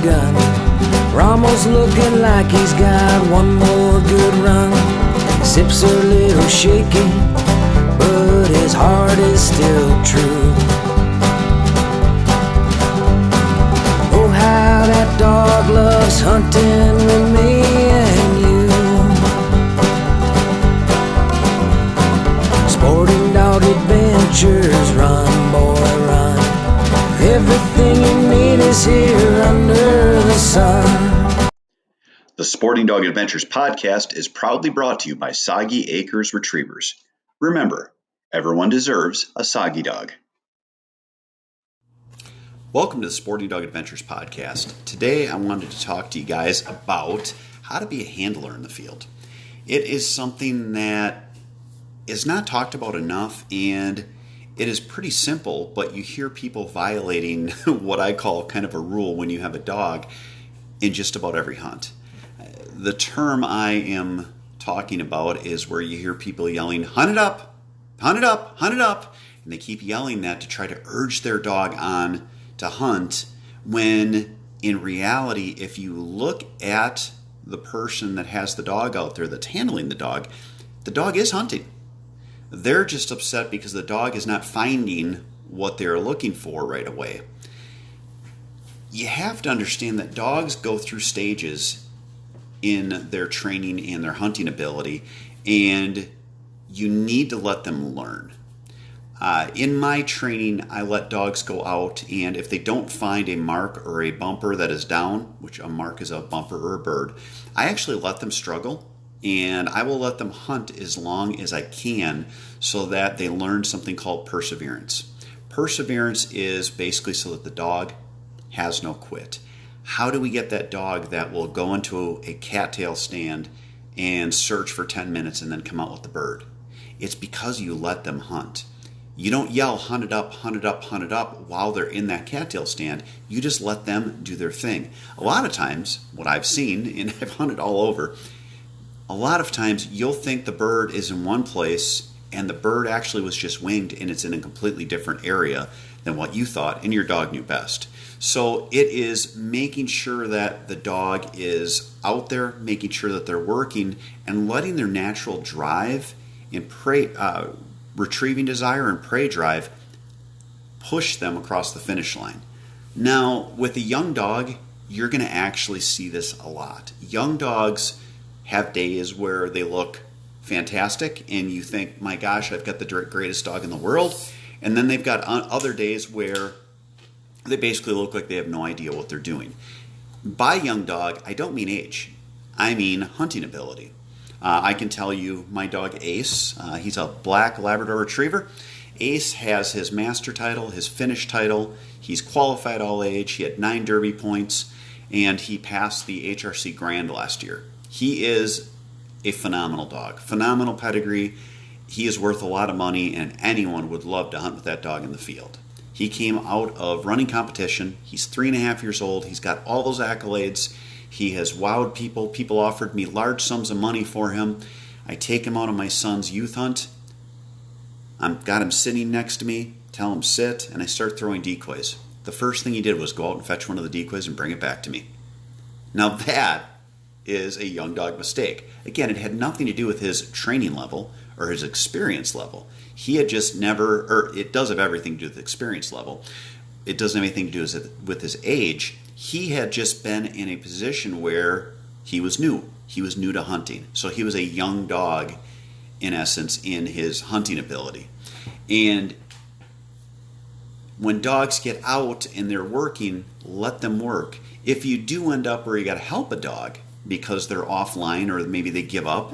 gun. Ramos looking like he's got one more good run. Sips a little shaky, but his heart is still true. Oh, how that dog loves hunting with me and you. Sporting Dog Adventures, run boy run. Everything you need is here under the sun. The Sporting Dog Adventures podcast is proudly brought to you by Soggy Acres Retrievers. Remember, everyone deserves a Soggy dog. Welcome to the Sporting Dog Adventures podcast. Today I wanted to talk to you guys about how to be a handler in the field. It is something that is not talked about enough, and it is pretty simple, but you hear people violating what I call kind of a rule when you have a dog in just about every hunt. The term I am talking about is where you hear people yelling, hunt it up, hunt it up, hunt it up. And they keep yelling that to try to urge their dog on to hunt, when in reality, if you look at the person that has the dog out there that's handling the dog is hunting. They're just upset because the dog is not finding what they're looking for right away. You have to understand that dogs go through stages in their training and their hunting ability, and you need to let them learn. In my training, I let dogs go out, and if they don't find a mark or a bumper that is down, which a mark is a bumper or a bird, I actually let them struggle. And I will let them hunt as long as I can so that they learn something called perseverance. Perseverance is basically so that the dog has no quit. How do we get that dog that will go into a cattail stand and search for 10 minutes and then come out with the bird? It's because you let them hunt. You don't yell, hunt it up, hunt it up, hunt it up while they're in that cattail stand. You just let them do their thing. A lot of times, what I've seen, and I've hunted all over, a lot of times you'll think the bird is in one place and the bird actually was just winged and it's in a completely different area than what you thought, and your dog knew best. So it is making sure that the dog is out there, making sure that they're working and letting their natural drive and prey, retrieving desire and prey drive push them across the finish line. Now, with a young dog, you're going to actually see this a lot. Young dogs have days where they look fantastic and you think, my gosh, I've got the greatest dog in the world. And then they've got other days where they basically look like they have no idea what they're doing. By young dog, I don't mean age. I mean hunting ability. I can tell you my dog Ace, he's a black Labrador Retriever. Ace has his master title, his finish title. He's qualified all age. He had 9 Derby points and he passed the HRC Grand last year. He is a phenomenal dog, phenomenal pedigree. He is worth a lot of money, and anyone would love to hunt with that dog in the field. He came out of running competition. He's 3.5 years old. He's got all those accolades. He has wowed people. People offered me large sums of money for him. I take him out on my son's youth hunt. I've got him sitting next to me, tell him sit, and I start throwing decoys. The first thing he did was go out and fetch one of the decoys and bring it back to me. Now that is a young dog mistake. Again, it had nothing to do with his training level or his experience level. He had just never, or it does have everything to do with experience level. It doesn't have anything to do with his age. He had just been in a position where he was new. He was new to hunting. So he was a young dog, in essence, in his hunting ability. And when dogs get out and they're working, let them work. If you do end up where you got to help a dog because they're offline or maybe they give up,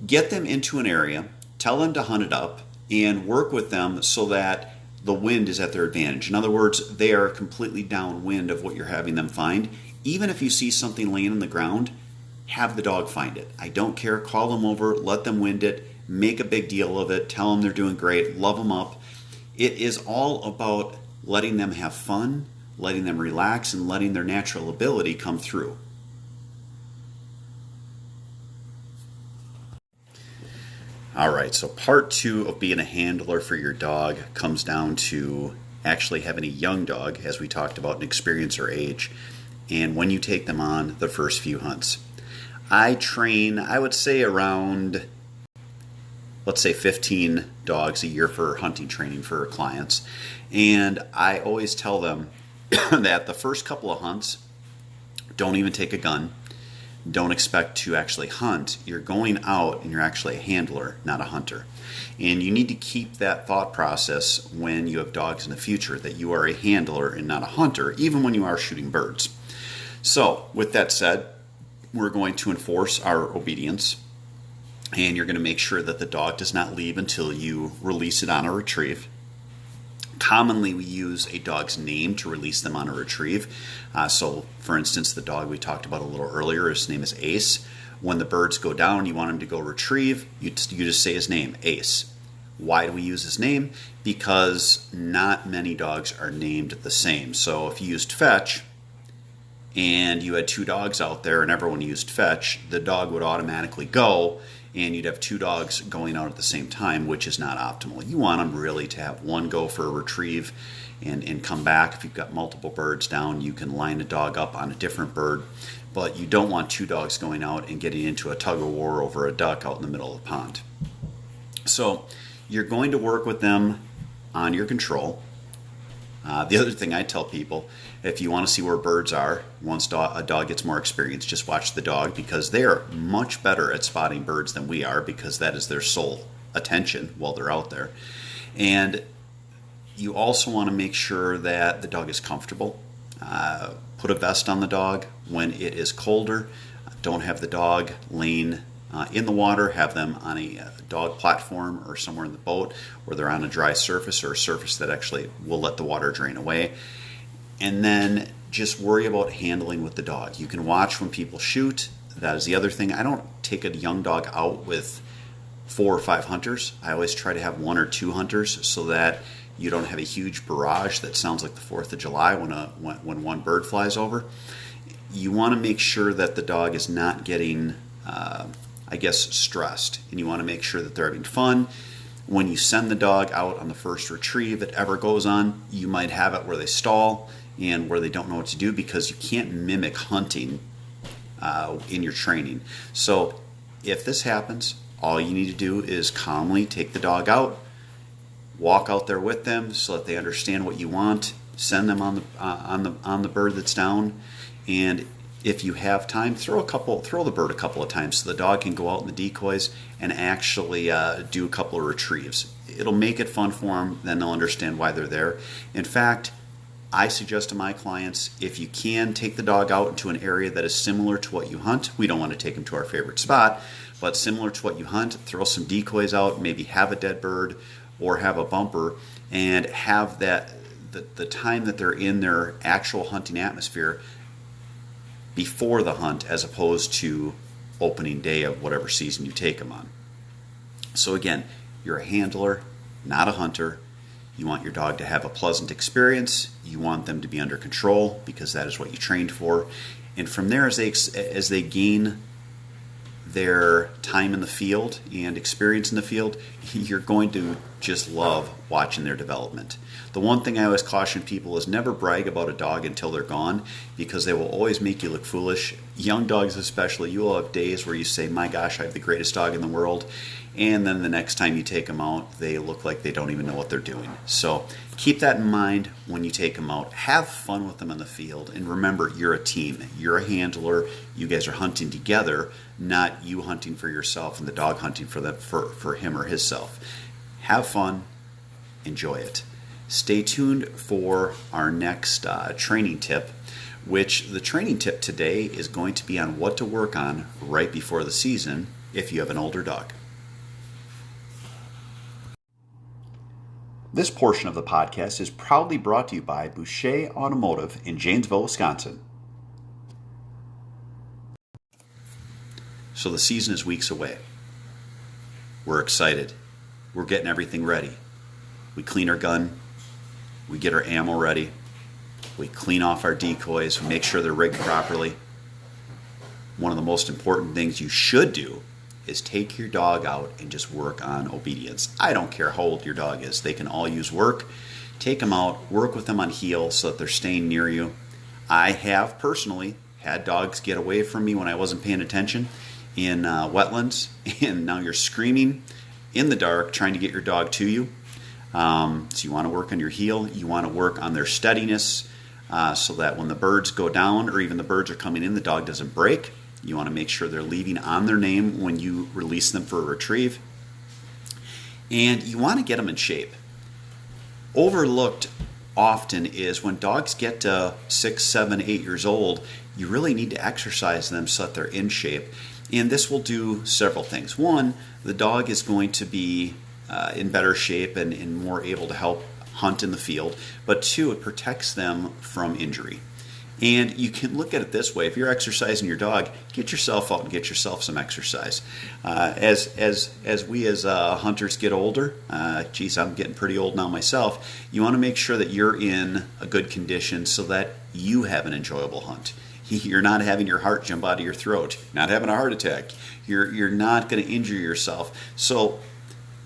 get them into an area, tell them to hunt it up, and work with them so that the wind is at their advantage. In other words, they are completely downwind of what you're having them find. Even if you see something laying on the ground, have the dog find it. I don't care. Call them over, let them wind it, make a big deal of it, tell them they're doing great, love them up. It is all about letting them have fun, letting them relax, and letting their natural ability come through. All right, so part 2 of being a handler for your dog comes down to actually having a young dog, as we talked about in experience or age, and when you take them on the first few hunts. I train, I would say around, let's say 15 dogs a year for hunting training for clients. And I always tell them that the first couple of hunts, don't even take a gun. Don't expect to actually hunt. You're going out and you're actually a handler, not a hunter. And you need to keep that thought process when you have dogs in the future, that you are a handler and not a hunter, even when you are shooting birds. So, with that said, we're going to enforce our obedience, and you're going to make sure that the dog does not leave until you release it on a retrieve. Commonly, we use a dog's name to release them on a retrieve. So, for instance, the dog we talked about a little earlier, his name is Ace. When the birds go down, you want him to go retrieve, you just say his name, Ace. Why do we use his name? Because not many dogs are named the same. So if you used Fetch, and you had two dogs out there and everyone used Fetch, the dog would automatically go, and you'd have two dogs going out at the same time, which is not optimal. You want them really to have one go for a retrieve and come back. If you've got multiple birds down, you can line a dog up on a different bird, but you don't want two dogs going out and getting into a tug of war over a duck out in the middle of the pond. So you're going to work with them on your control. The other thing I tell people, if you want to see where birds are, once a dog gets more experience, just watch the dog, because they are much better at spotting birds than we are, because that is their sole attention while they're out there. And you also want to make sure that the dog is comfortable. Put a vest on the dog when it is colder. Don't have the dog laying in the water. Have them on a dog platform or somewhere in the boat where they're on a dry surface, or a surface that actually will let the water drain away. And then just worry about handling with the dog. You can watch when people shoot. That is the other thing. I don't take a young dog out with 4 or 5 hunters. I always try to have 1 or 2 hunters, so that you don't have a huge barrage that sounds like the 4th of July when one bird flies over. You want to make sure that the dog is not getting stressed, and you want to make sure that they're having fun. When you send the dog out on the first retrieve it ever goes on, you might have it where they stall and where they don't know what to do, because you can't mimic hunting in your training. So if this happens, all you need to do is calmly take the dog out, walk out there with them so that they understand what you want, send them on the bird that's down, and if you have time, throw the bird a couple of times so the dog can go out in the decoys and actually do a couple of retrieves. It'll make it fun for them, then they'll understand why they're there. In fact, I suggest to my clients, if you can, take the dog out into an area that is similar to what you hunt. We don't want to take them to our favorite spot, but similar to what you hunt, throw some decoys out, maybe have a dead bird or have a bumper, and have that the time that they're in their actual hunting atmosphere before the hunt, as opposed to opening day of whatever season you take them on. So again, you're a handler, not a hunter. You want your dog to have a pleasant experience. You want them to be under control, because that is what you trained for. And from there, as they gain their time in the field and experience in the field, you're going to just love watching their development. The one thing I always caution people is never brag about a dog until they're gone, because they will always make you look foolish. Young dogs especially, you will have days where you say, my gosh, I have the greatest dog in the world. And then the next time you take them out, they look like they don't even know what they're doing. So keep that in mind when you take them out. Have fun with them in the field. And remember, you're a team. You're a handler. You guys are hunting together, not you hunting for yourself and the dog hunting for him or himself. Have fun. Enjoy it. Stay tuned for our next training tip, which the training tip today is going to be on what to work on right before the season if you have an older dog. This portion of the podcast is proudly brought to you by Boucher Automotive in Janesville, Wisconsin. So the season is weeks away. We're excited. We're getting everything ready. We clean our gun. We get our ammo ready. We clean off our decoys. We make sure they're rigged properly. One of the most important things you should do is take your dog out and just work on obedience. I don't care how old your dog is. They can all use work. Take them out, work with them on heel so that they're staying near you. I have personally had dogs get away from me when I wasn't paying attention in wetlands, and now you're screaming in the dark trying to get your dog to you. So you want to work on your heel. You want to work on their steadiness so that when the birds go down or even the birds are coming in, the dog doesn't break. You want to make sure they're leaving on their name when you release them for a retrieve. And you want to get them in shape. Overlooked often is when dogs get to 6, 7, 8 years old, you really need to exercise them so that they're in shape. And this will do several things. One, the dog is going to be in better shape and more able to help hunt in the field. But two, it protects them from injury. And you can look at it this way: if you're exercising your dog, get yourself out and get yourself some exercise. As we as hunters get older, geez, I'm getting pretty old now myself, you want to make sure that you're in a good condition so that you have an enjoyable hunt. You're not having your heart jump out of your throat, not having a heart attack. You're not going to injure yourself. So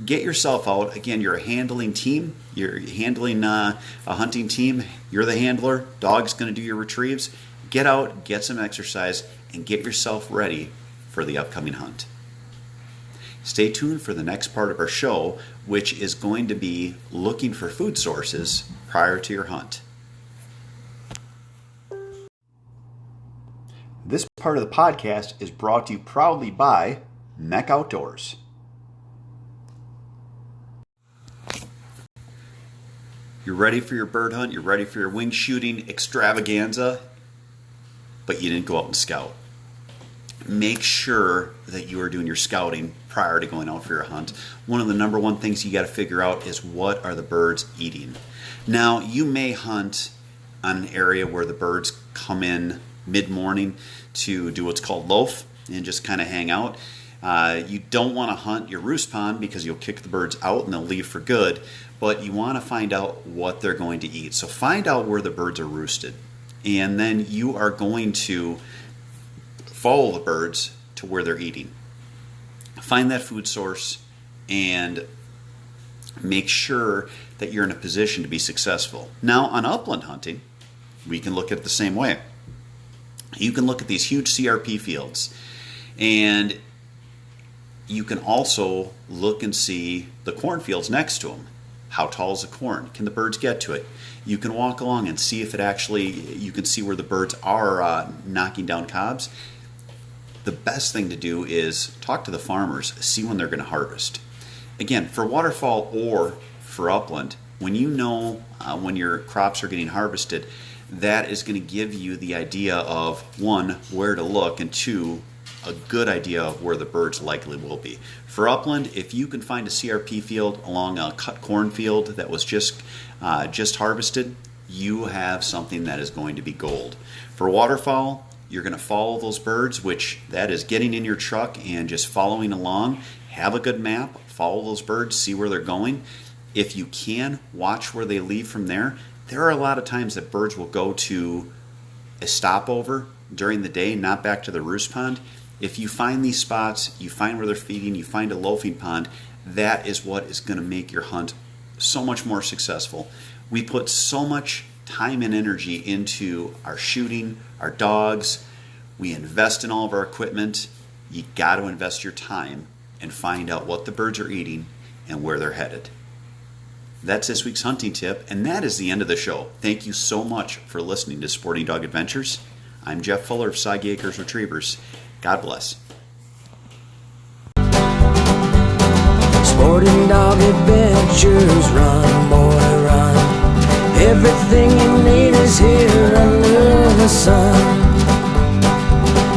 get yourself out. Again, you're a handling team. You're handling a hunting team. You're the handler. Dog's going to do your retrieves. Get out, get some exercise, and get yourself ready for the upcoming hunt. Stay tuned for the next part of our show, which is going to be looking for food sources prior to your hunt. This part of the podcast is brought to you proudly by Mech Outdoors. You're ready for your bird hunt, you're ready for your wing shooting extravaganza, but you didn't go out and scout. Make sure that you are doing your scouting prior to going out for your hunt. One of the number one things you got to figure out is what are the birds eating. Now, you may hunt on an area where the birds come in mid-morning to do what's called loaf and just kind of hang out. You don't want to hunt your roost pond because you'll kick the birds out and they'll leave for good, but you want to find out what they're going to eat. So find out where the birds are roosted, and then you are going to follow the birds to where they're eating. Find that food source and make sure that you're in a position to be successful. Now, on upland hunting, we can look at it the same way. You can look at these huge CRP fields, and you can also look and see the cornfields next to them. How tall is the corn? Can the birds get to it? You can walk along and see if it actually, you can see where the birds are knocking down cobs. The best thing to do is talk to the farmers, see when they're going to harvest. Again, for waterfowl or for upland, when you know when your crops are getting harvested, that is going to give you the idea of, one, where to look, and two, a good idea of where the birds likely will be. For upland, if you can find a CRP field along a cut corn field that was just harvested, you have something that is going to be gold. For waterfowl, you're going to follow those birds, which that is getting in your truck and just following along. Have a good map, follow those birds, see where they're going. If you can, watch where they leave from there. There are a lot of times that birds will go to a stopover during the day, not back to the roost pond. If you find these spots, you find where they're feeding, you find a loafing pond, that is what is going to make your hunt so much more successful. We put so much time and energy into our shooting, our dogs. We invest in all of our equipment. You got to invest your time and find out what the birds are eating and where they're headed. That's this week's hunting tip, and that is the end of the show. Thank you so much for listening to Sporting Dog Adventures. I'm Jeff Fuller of Soggy Acres Retrievers. God bless. Sporting Dog Adventures, run, boy, run. Everything you need is here under the sun.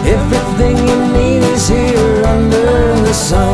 Everything you need is here under the sun.